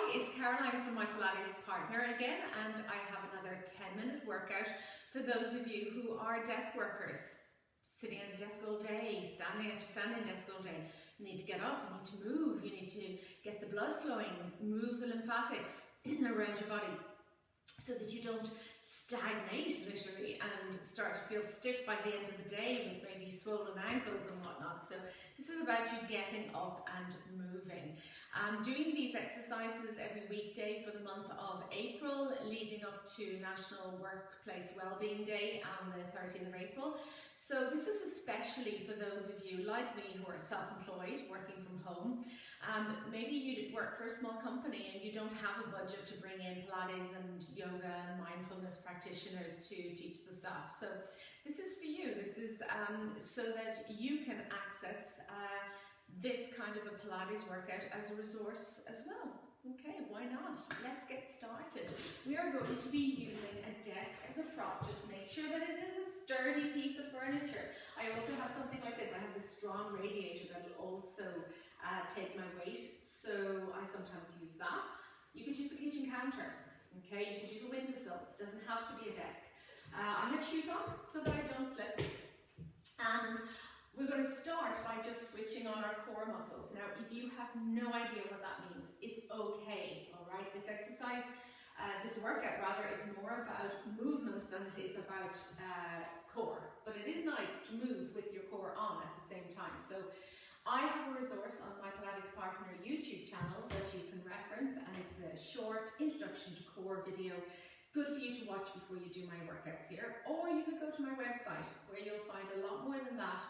Hi, it's Caroline from my Pilates partner again, and I have another 10-minute workout for those of you who are desk workers, sitting at a desk all day, standing at your standing desk all day. You need to get up, you need to move, you need to get the blood flowing, move the lymphatics around your body so that you don't stagnate literally and start to feel stiff by the end of the day with maybe swollen ankles and whatnot. So this is about you getting up and moving. I'm doing these exercises every weekday for the month of April, leading up to National Workplace Wellbeing Day on the 30th of April. So this is especially for those of you like me who are self-employed, working from home. Maybe you work for a small company and you don't have a budget to bring in Pilates and yoga and mindfulness practitioners to teach the staff. So this is for you. This is so that you can access this kind of a Pilates workout as a resource as well. Okay, why not? Let's get started. We are going to be using a desk as a prop. Just make sure that it is a sturdy piece of furniture. I also have something like this. I have this strong radiator that will also take my weight, so I sometimes use that. You could use the kitchen counter, okay? You could use a windowsill. It doesn't have to be a desk. I have shoes on so that I don't slip. And we're going to start by just switching on our core muscles. Now, if you have no idea what that means, it's okay, all right? This exercise, this workout rather, is more about movement than it is about core. But it is nice to move with your core on at the same time. So I have a resource on my Pilates Partner YouTube channel that you can reference, and it's a short introduction to core video. Good for you to watch before you do my workouts here. Or you could go to my website where you'll find a lot more than that.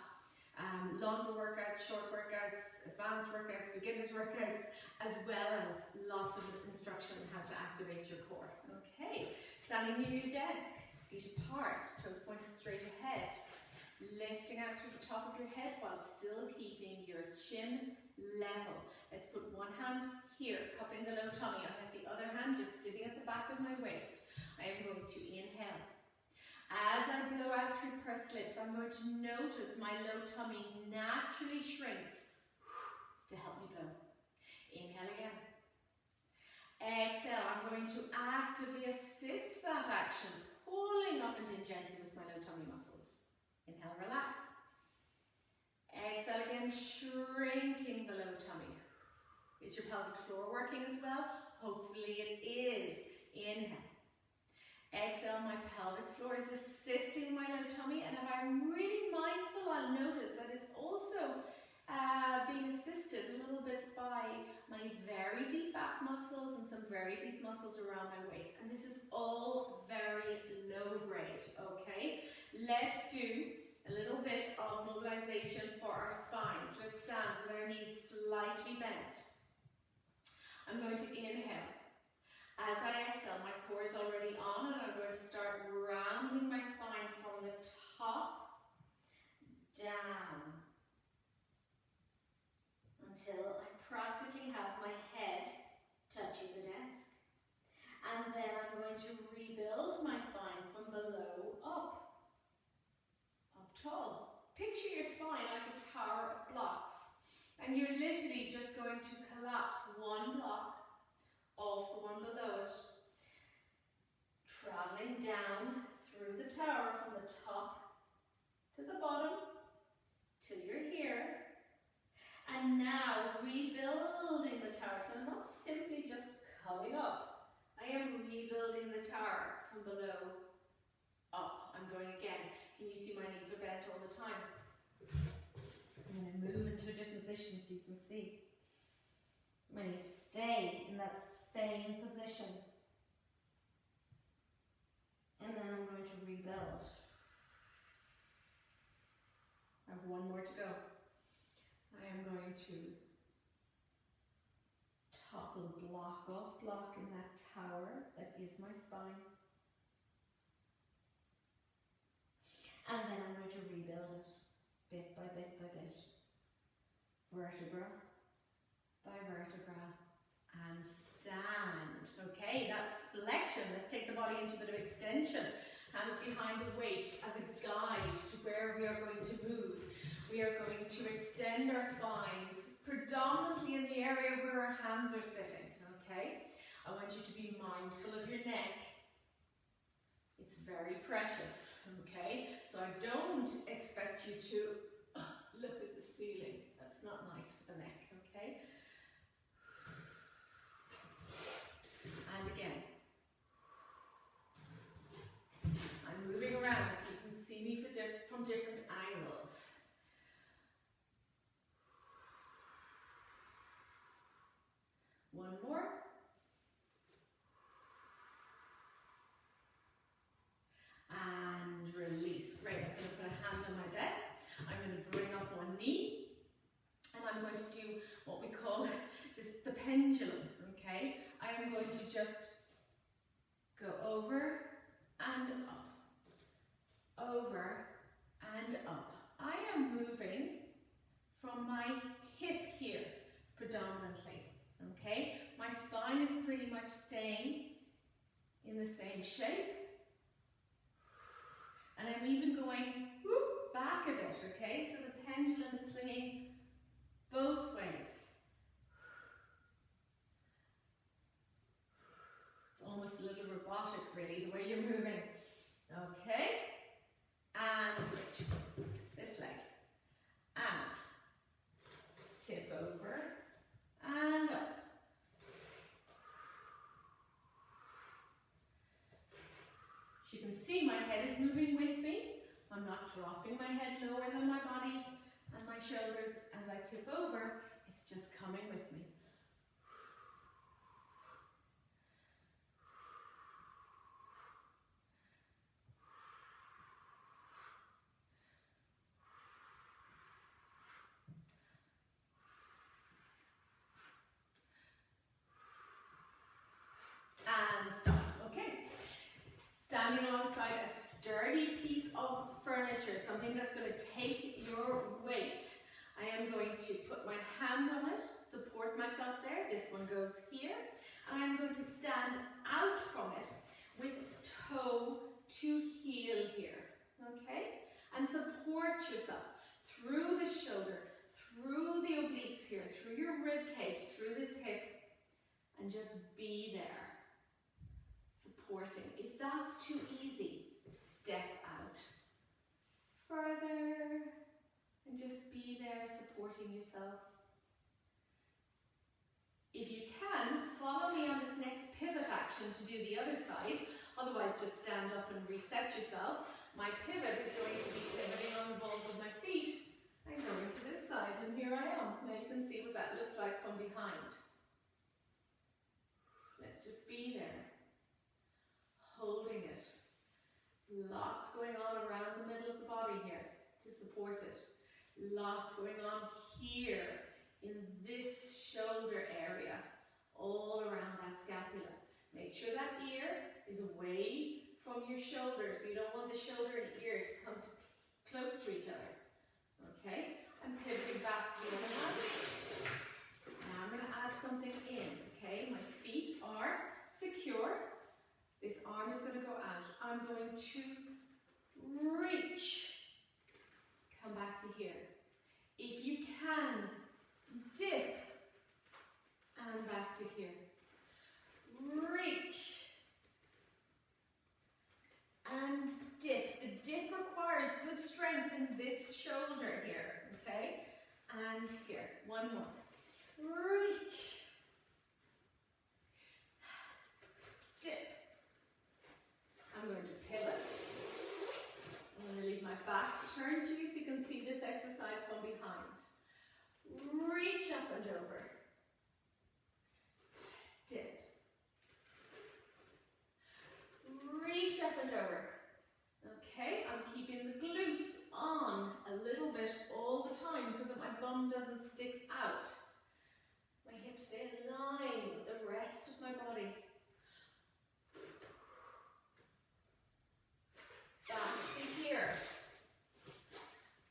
Longer workouts, short workouts, advanced workouts, beginners workouts, as well as lots of instruction on how to activate your core. Okay, standing near your desk, feet apart, toes pointed straight ahead, lifting out through the top of your head while still keeping your chin level. Let's put one hand here, cupping the low tummy. I have the other hand just sitting at the back of my waist. I am going to inhale. As I blow out through pursed lips, I'm going to notice my low tummy naturally shrinks to help me blow. Inhale again. Exhale, I'm going to actively assist that action, pulling up and in gently with my low tummy muscles. Inhale, relax. Exhale again, shrinking the low tummy. Is your pelvic floor working as well? Hopefully it is. Inhale. Exhale, my pelvic floor is assisting my low tummy, and if I'm really mindful, I'll notice that it's also being assisted a little bit by my very deep back muscles and some very deep muscles around my waist. And this is all very low grade, okay? Let's do a little bit of mobilization for our spines. Let's stand with our knees slightly bent. I'm going to inhale. As I exhale, my core is already on, and I'm going to start rounding my spine from the top down until I practically have my head touching the desk. And then I'm going to rebuild my spine from below up tall. Picture your spine like a tower of blocks, and you're literally just going to collapse one block off the one below it, traveling down through the tower from the top to the bottom till you're here. And now rebuilding the tower. So I'm not simply just coming up, I am rebuilding the tower from below up. I'm going again. Can you see my knees are bent all the time? I'm going to move into a different position so you can see. I'm going to stay in that same position. And then I'm going to rebuild. I have one more to go. I am going to topple block off block in that tower that is my spine. And then I'm going to rebuild it bit by bit by bit. Vertebra by vertebra, and stand. Okay, that's flexion. Let's take the body into a bit of extension. Hands behind the waist as a guide to where we are going to move. We are going to extend our spines predominantly in the area where our hands are sitting. okay? I want you to be mindful of your neck. It's very precious, okay? So I don't expect you to look at the ceiling. That's not nice for the neck, okay? And again. I'm moving around so you can see me from different angles. One more. And release. Great. I'm going to put a hand on my desk. I'm going to bring up one knee. And I'm going to do what we call the pendulum. Okay? I am going to just go over and up. Over and up. I am moving from my hip here predominantly. Okay? My spine is pretty much staying in the same shape. And I'm even going whoop, back a bit, okay? So the pendulum is swinging both ways. It's almost a little robotic, really, the way you're moving. Okay? And switch. This leg. And tip over and up. You can see my head is moving with me. I'm not dropping my head lower than my body and my shoulders as I tip over. It's just coming with me. And stop. Okay. Standing alongside a sturdy piece of furniture, something that's going to take your weight. I am going to put my hand on it, support myself there. This one goes here. And I'm going to stand out from it with toe to heel here. Okay? And support yourself through the shoulder, through the obliques here, through your rib cage, through this hip, and just be there. Supporting. If that's too easy, step out further and just be there supporting yourself. If you can, follow me on this next pivot action to do the other side. Otherwise, just stand up and reset yourself. My pivot is going to be pivoting on the balls of my feet and going to this side, and here I am. Now you can see what that looks like from behind. Let's just be there. Holding it. Lots going on around the middle of the body here to support it. Lots going on here in this shoulder area, all around that scapula. Make sure that ear is away from your shoulder, so you don't want the shoulder and ear to come close to each other. Okay? I'm pivoting back to the other hand. Now I'm going to add something in. Okay? My feet are secure. This arm is going to go out. I'm going to reach. Come back to here. If you can, dip. And back to here. Reach. And dip. The dip requires good strength in this shoulder here. Okay? And here. One more. Reach. Dip. I'm going to pivot. I'm going to leave my back turned to you so you can see this exercise from behind. Reach up and over. Dip. Reach up and over. Okay, I'm keeping the glutes on a little bit all the time so that my bum doesn't stick out. My hips stay in line with the rest of my body. Back to here.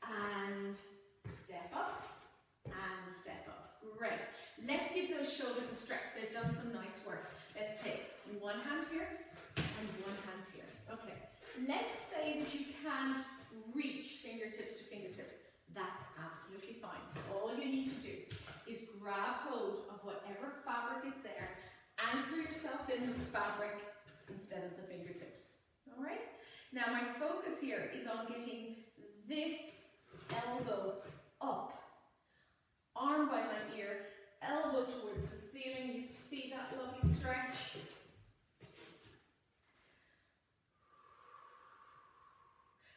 And step up. And step up. Great. Let's give those shoulders a stretch. They've done some nice work. Let's take one hand here and one hand here. Okay. Let's say that you can't reach fingertips to fingertips. That's absolutely fine. All you need to do is grab hold of whatever fabric is there anchor yourself in the fabric instead of the fingertips. All right? Now my focus here is on getting this elbow up, arm by my ear, elbow towards the ceiling. You see that lovely stretch?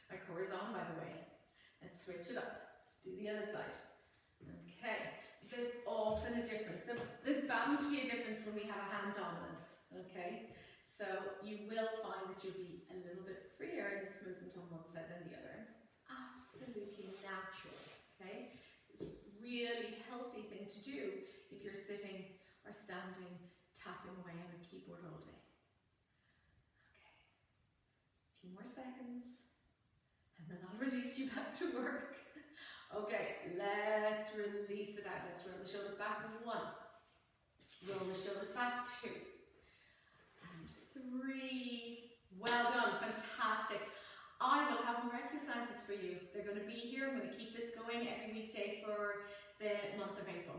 My core is on, by the way. Let's switch it up. Let's do the other side. Okay. There's often a difference. There's bound to be a difference when we have a hand dominance. Okay. So you will find that you'll be a little bit freer in this movement on one side than the other. It's absolutely natural. Okay. It's a really healthy thing to do if you're sitting or standing, tapping away on a keyboard all day. Okay. A few more seconds. And then I'll release you back to work. Okay, let's release it out. Let's roll the shoulders back. 1. Roll the shoulders back. 2. And 3. Well done. Fantastic. I will have more exercises for you. They're going to be here. I'm going to keep this going every weekday for the month of April.